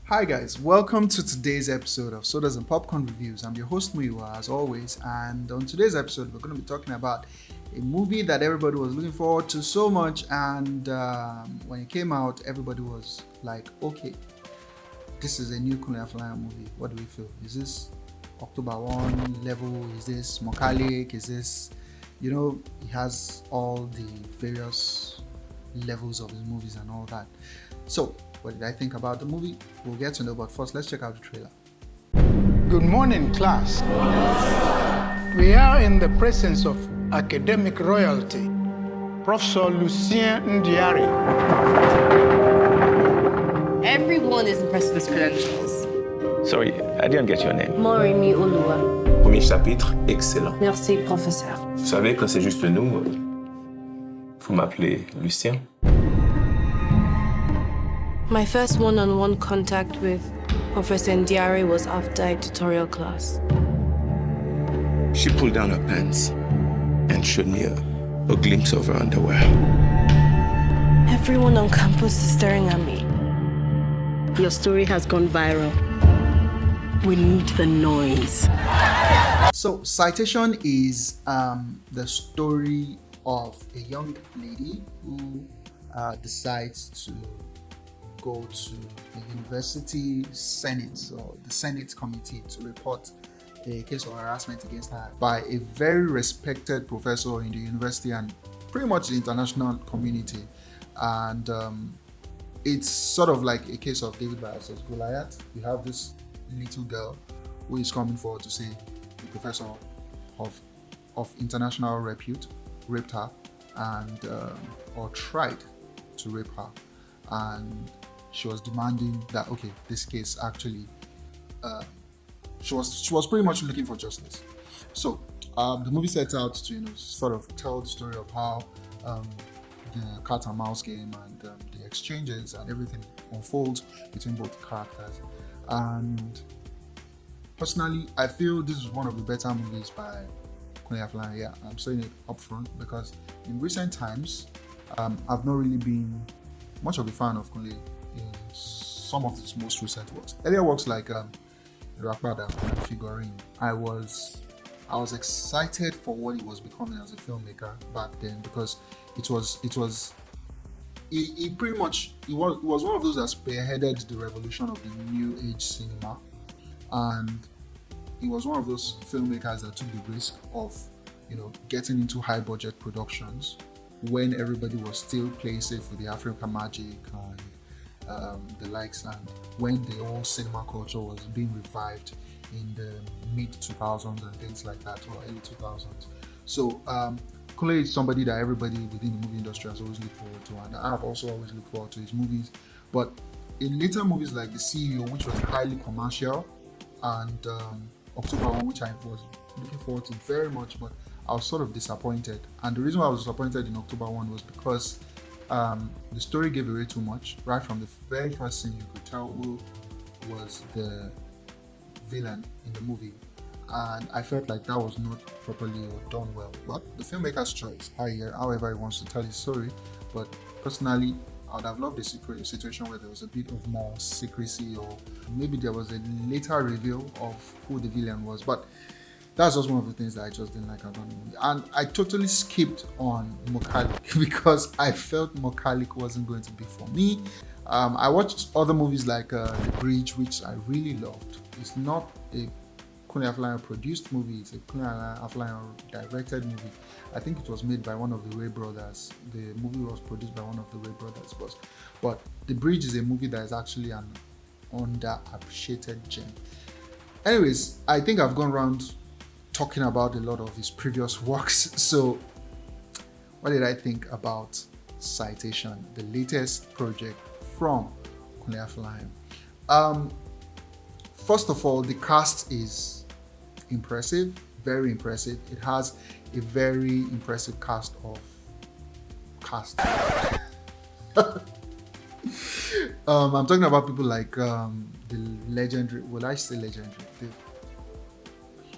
Hi guys, welcome to today's episode of Sodas and Popcorn Reviews. I'm your host Muyiwa as always, and on today's episode we're going to be talking about a movie that everybody was looking forward to so much, and when it came out everybody was like, okay, this is a new Kunle Afolayan movie. What do we feel? Is this October 1 level? Is this Mokalik? Is this, he has all the various levels of his movies and all that. So what did I think about the movie? We'll get to know, but first let's check out the trailer. Good morning, class. We are in the presence of academic royalty, Professor Lucien Ndiaye. Everyone is impressed with his credentials. Sorry, I didn't get your name. Morimi Oluwa. Premier chapitre, excellent. Merci, professeur. Vous savez, quand c'est juste nous, vous m'appelez Lucien. My first one-on-one contact with Professor Ndiaye was after a tutorial class. She pulled down her pants and showed me a glimpse of her underwear. Everyone on campus is staring at me. Your story has gone viral. We need the noise. So, Citation is the story of a young lady who decides to go to the university senate or the senate committee to report a case of harassment against her by a very respected professor in the university and pretty much the international community. And it's sort of like a case of David versus Goliath. You have this little girl who is coming forward to say the professor of international repute raped her and or tried to rape her, and she was demanding that this case actually she was pretty much looking for justice. So the movie sets out to sort of tell the story of how the cat and mouse game and the exchanges and everything unfolds between both characters. And personally, I feel this is one of the better movies by Kunle Afolayan. Yeah, I'm saying it up front because in recent times I've not really been much of a fan of Kunle in some of his most recent works. Earlier works like Rapada and Figurine, I was excited for what he was becoming as a filmmaker back then, because he was one of those that spearheaded the revolution of the new age cinema, and he was one of those filmmakers that took the risk of getting into high budget productions when everybody was still playing safe with the African magic and the likes, and when the whole cinema culture was being revived in the mid 2000s and things like that, or early 2000s. So Kunle is somebody that everybody within the movie industry has always looked forward to, and I've also always looked forward to his movies. But in later movies like The CEO, which was highly commercial, and October 1, which I was looking forward to very much, but I was sort of disappointed. And the reason why I was disappointed in October 1 was because the story gave away too much. Right from the very first scene, you could tell who was the villain in the movie, and I felt like that was not properly done well. But the filmmaker's choice, however he wants to tell his story. But personally, I would have loved a situation where there was a bit of more secrecy, or maybe there was a later reveal of who the villain was. But that's just one of the things that I just didn't like about the movie. And I totally skipped on Mokalik because I felt Mokalik wasn't going to be for me. I watched other movies like The Bridge, which I really loved. It's not a Kunle Afolayan produced movie, it's a Kunle Afolayan directed movie. I think it was made by one of the Ray brothers. The movie was produced by one of the Ray brothers. But The Bridge is a movie that is actually an underappreciated gem. Anyways, I think I've gone around talking about a lot of his previous works. So what did I think about Citation, the latest project from Kunle Afolayan? First of all, the cast is impressive, very impressive. It has a very impressive cast. I'm talking about people like the legendary, the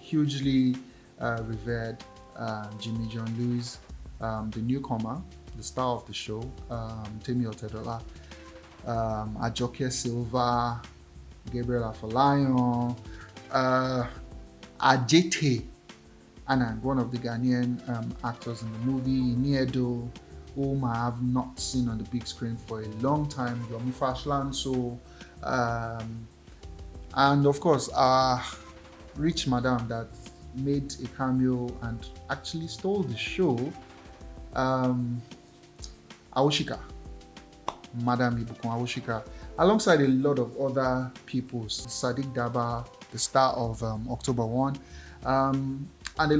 hugely revered Jimmy John Lewis, the newcomer, the star of the show, Temi Otedola, Adjetey, Silva, Gabriel Afolayan, Adjetey, Anang, one of the Ghanaian actors in the movie, Niedo, whom I have not seen on the big screen for a long time, Yomi Fash-Lanso, and of course, our rich madam that made a cameo and actually stole the show, Awosika, Madam Ibukun Awosika, alongside a lot of other people, Sadiq Daba, the star of October 1, and a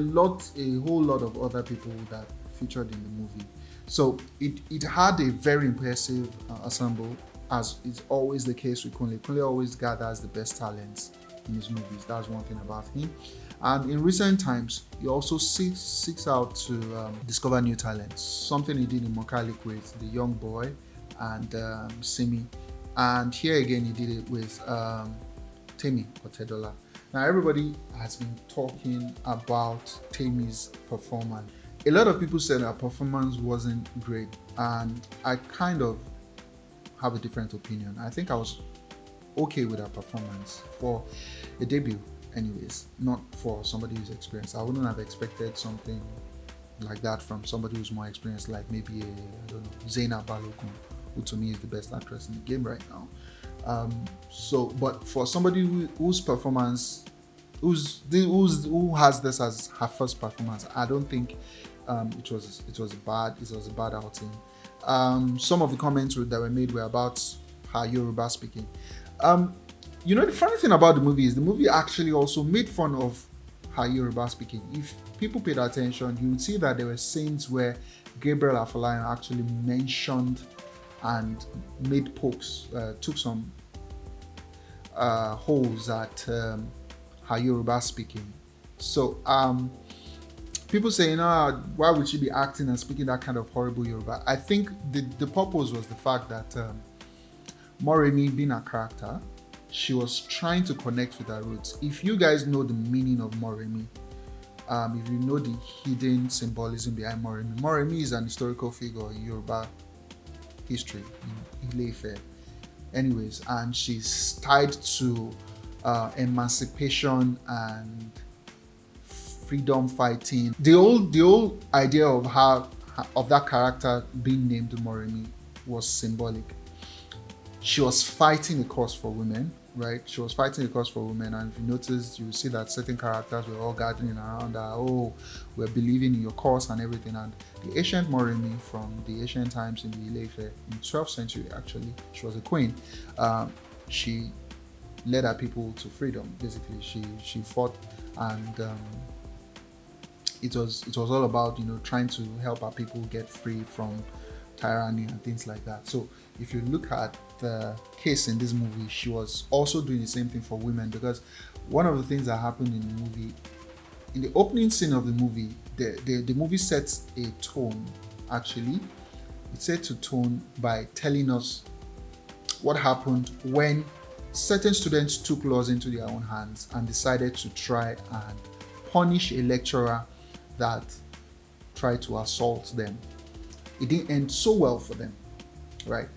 whole lot of other people that featured in the movie. So it had a very impressive ensemble, as is always the case with Kunle. Kunle always gathers the best talents in his movies. That's one thing about him. And in recent times, he also seeks out to discover new talents. Something he did in Mokalik with The Young Boy and Simi. And here again, he did it with Temi, Otedola. Now, everybody has been talking about Temi's performance. A lot of people said her performance wasn't great, and I kind of have a different opinion. I think I was okay with her performance for a debut, anyways, not for somebody who's experienced. I wouldn't have expected something like that from somebody who's more experienced, like maybe Zainab Balogun, who to me is the best actress in the game right now. But for somebody whose performance, who has this as her first performance, I don't think it was a bad outing. Some of the comments that were made were about her Yoruba speaking. The funny thing about the movie is the movie actually also made fun of her Yoruba speaking. If people paid attention, you would see that there were scenes where Gabriel Afolayan actually mentioned and made pokes, took some holes at her Yoruba speaking. So people say, why would she be acting and speaking that kind of horrible Yoruba? I think the purpose was the fact that Moremi, being a character, she was trying to connect with her roots. If you guys know the meaning of Moremi, if you know the hidden symbolism behind Moremi is an historical figure in Yoruba history in Ile-Ife. Anyways, and she's tied to emancipation and freedom fighting. The old idea of that character being named Moremi was symbolic. She was fighting a cause for women, right? She was fighting a cause for women, and if you notice, you will see that certain characters were all gathering around her. Oh, we're believing in your cause and everything. And the ancient Moremi from the ancient times in the Ile-Ife, in 12th century actually, she was a queen. She led her people to freedom. Basically, she fought, and it was all about trying to help our people get free from tyranny and things like that. So if you look at the case in this movie, she was also doing the same thing for women, because one of the things that happened in the movie, in the opening scene of the movie, the movie sets a tone. Actually, it sets a tone by telling us what happened when certain students took laws into their own hands and decided to try and punish a lecturer that tried to assault them. It didn't end so well for them, right?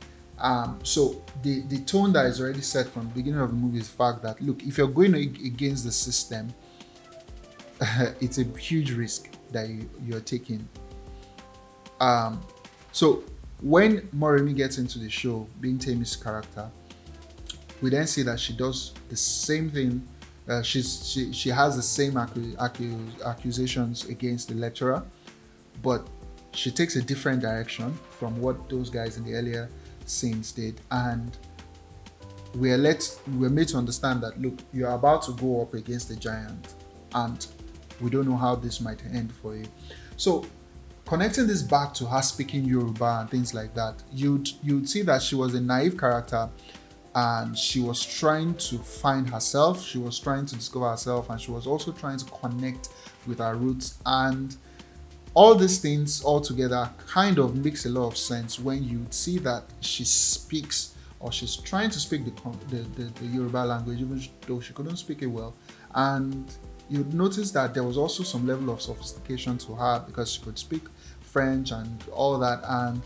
So the tone that is already set from the beginning of the movie is the fact that, look, if you're going against the system, it's a huge risk that you're taking. So when Moremi gets into the show, being Temi's character, we then see that she does the same thing. She has the same accusations against the lecturer, but she takes a different direction from what those guys in the earlier scenes did, and we're made to understand that, look, you're about to go up against a giant, and we don't know how this might end for you. So connecting this back to her speaking Yoruba and things like that, you'd see that she was a naive character, and she was trying to find herself, she was trying to discover herself, and she was also trying to connect with her roots. And all these things all together kind of makes a lot of sense when you see that she speaks, or she's trying to speak the Yoruba language, even though she couldn't speak it well. And you'd notice that there was also some level of sophistication to her, because she could speak French and all that. And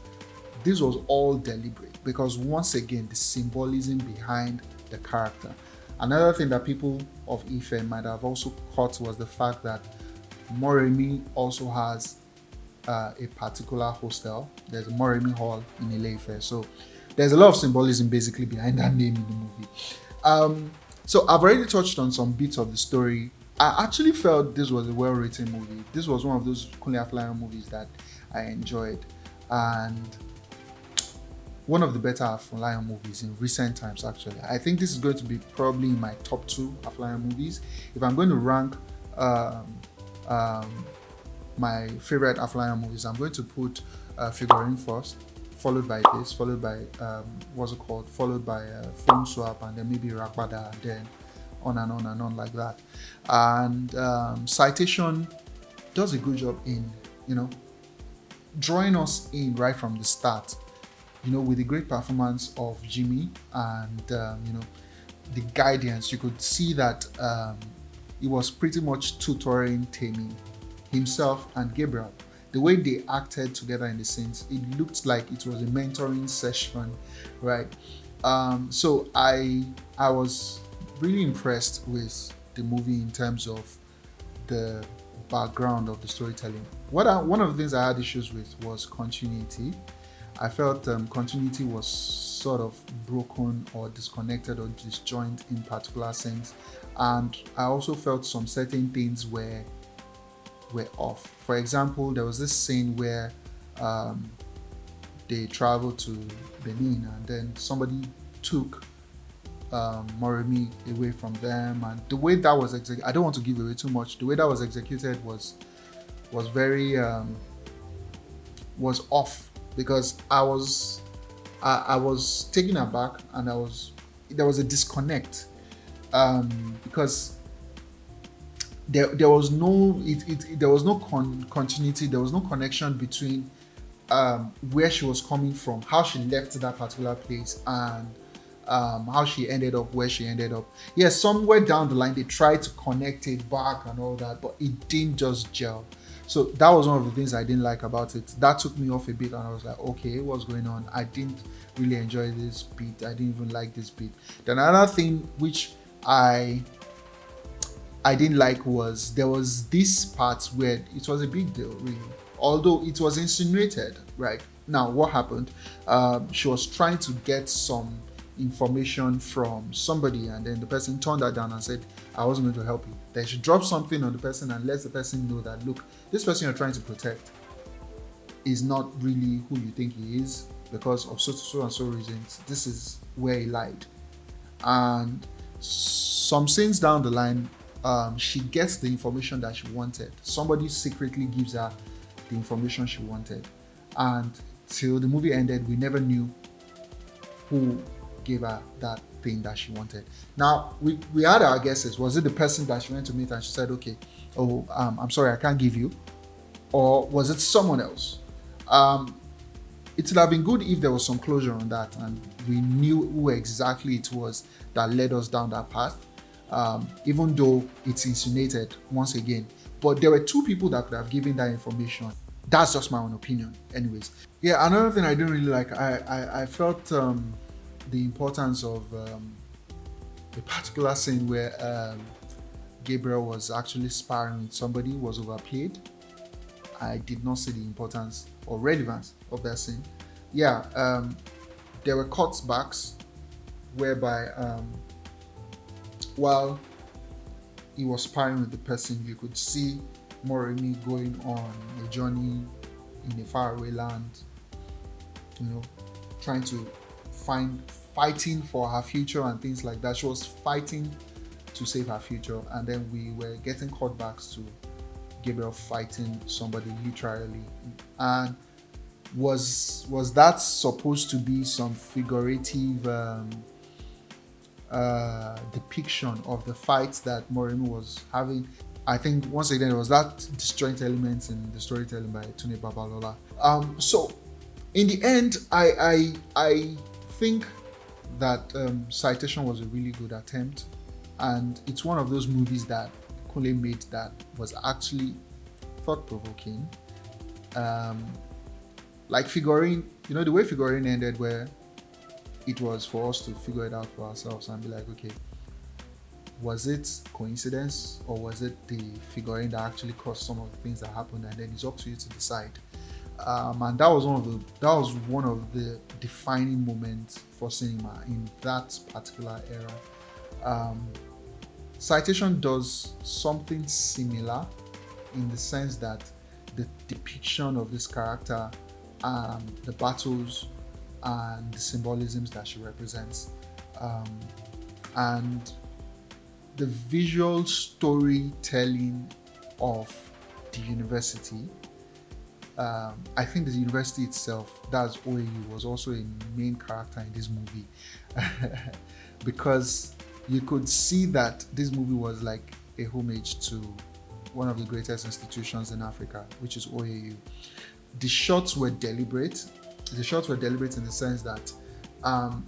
this was all deliberate, because once again, the symbolism behind the character. Another thing that people of Ife might have also caught was the fact that Moremi also has a particular hostel. There's a Moremi Hall in Ile-Ife. So there's a lot of symbolism basically behind that name in the movie. So I've already touched on some bits of the story. I actually felt this was a well-written movie. This was one of those Kunle Afolayan movies that I enjoyed, and one of the better Afolayan movies in recent times, actually. I think this is going to be probably in my top 2 Afolayan movies. If I'm going to rank my favorite Afolayan movies, I'm going to put Figurin first, followed by this, followed by followed by Phone Swap, and then maybe Rakbada, and then on and on and on like that. And Citation does a good job in, drawing us in right from the start, with the great performance of Jimmy and, the guidance. You could see that he was pretty much tutoring Temi, himself and Gabriel. The way they acted together in the scenes, it looked like it was a mentoring session, right? So I was really impressed with the movie in terms of the background of the storytelling. One of the things I had issues with was continuity. I felt continuity was sort of broken or disconnected or disjoint in particular scenes, and I also felt some certain things were off. For example, there was this scene where they traveled to Benin, and then somebody took Moremi away from them, and the way that was executed, I don't want to give away too much, the way that was executed was very was off, because I was taken aback, and there was a disconnect, because there was no continuity, there was no connection between where she was coming from, how she left that particular place, and how she ended up where she ended up. Yes, somewhere down the line they tried to connect it back and all that, but it didn't just gel. So that was one of the things I didn't like about it. That took me off a bit, and I was like, okay, what's going on? I didn't really enjoy this beat. I didn't even like this beat. Then another thing which I didn't like was there was this part where it was a big deal, really, although it was insinuated. Right now, what happened? She was trying to get some information from somebody, and then the person turned her down and said, I wasn't going to help you. Then she dropped something on the person and lets the person know that, look, this person you're trying to protect is not really who you think he is, because of so and so reasons. This is where he lied. And some scenes down the line, she gets the information that she wanted. Somebody secretly gives her the information she wanted, and till the movie ended, we never knew who gave her that thing that she wanted. Now, we had our guesses. Was it the person that she went to meet and she said, okay, I'm sorry, I can't give you? Or was it someone else? It would have been good if there was some closure on that, and we knew who exactly it was that led us down that path, even though it's insinuated once again. But there were 2 people that could have given that information. That's just my own opinion. Anyways. Yeah, another thing I didn't really like, I felt the importance of a particular scene where Gabriel was actually sparring with somebody was overplayed. I did not see the importance or relevance of that scene. Yeah, there were cutbacks whereby while he was sparring with the person, you could see Moremi going on a journey in a faraway land, trying to fighting for her future and things like that. She was fighting to save her future, and then we were getting cutbacks to Gabriel fighting somebody literally. And was that supposed to be some figurative depiction of the fights that Moremi was having? I think once again there was that disjoint element in the storytelling by Tunde Babalola. So in the end, I think that Citation was a really good attempt, and it's one of those movies that Kunle made that was actually thought-provoking. Like Figurin, the way Figurin ended, where it was for us to figure it out for ourselves and be like, okay, was it coincidence or was it the figurine that actually caused some of the things that happened? And then it's up to you to decide. And that was one of the defining moments for cinema in that particular era. Citation does something similar in the sense that the depiction of this character, the battles and the symbolisms that she represents, and the visual storytelling of the university. I think the university itself, that's OAU, was also a main character in this movie because you could see that this movie was like a homage to one of the greatest institutions in Africa, which is OAU. The shots were deliberate. The shots were deliberate in the sense that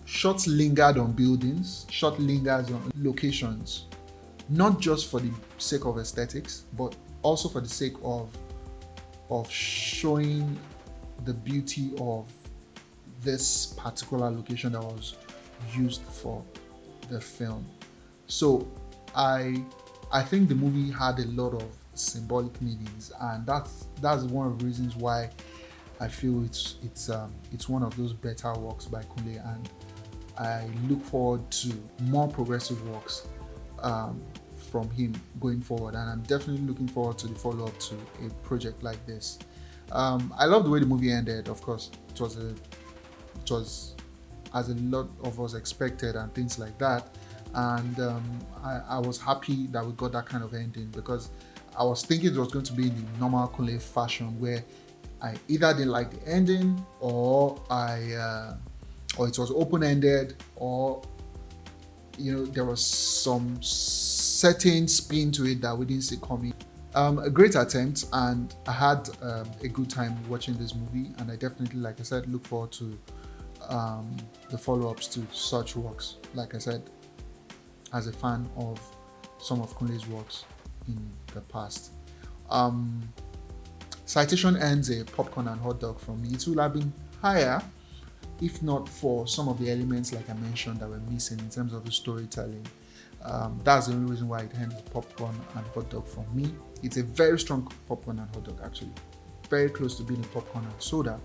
shots lingered on buildings, shots lingered on locations, not just for the sake of aesthetics, but also for the sake of showing the beauty of this particular location that was used for the film. So I think the movie had a lot of symbolic meanings, and that's one of the reasons why I feel it's one of those better works by Kunle, and I look forward to more progressive works from him going forward, and I'm definitely looking forward to the follow-up to a project like this. I love the way the movie ended. Of course, it was as a lot of us expected and things like that, and I was happy that we got that kind of ending, because I was thinking it was going to be in the normal Kunle fashion where I either didn't like the ending, or it was open-ended, or there was some certain spin to it that we didn't see coming. A great attempt, and I had a good time watching this movie, and I definitely, like I said, look forward to the follow-ups to such works. Like I said, as a fan of some of Kunle's works in the past. Citation earns a popcorn and hot dog from me. It would have been higher if not for some of the elements, like I mentioned, that were missing in terms of the storytelling. That's the only reason why it earns a popcorn and hot dog from me. It's a very strong popcorn and hot dog, actually. Very close to being a popcorn and soda.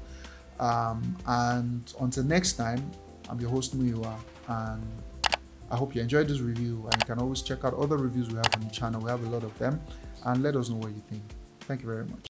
And until next time, I'm your host Muyiwa, and I hope you enjoyed this review, and you can always check out other reviews we have on the channel. We have a lot of them, and let us know what you think. Thank you very much.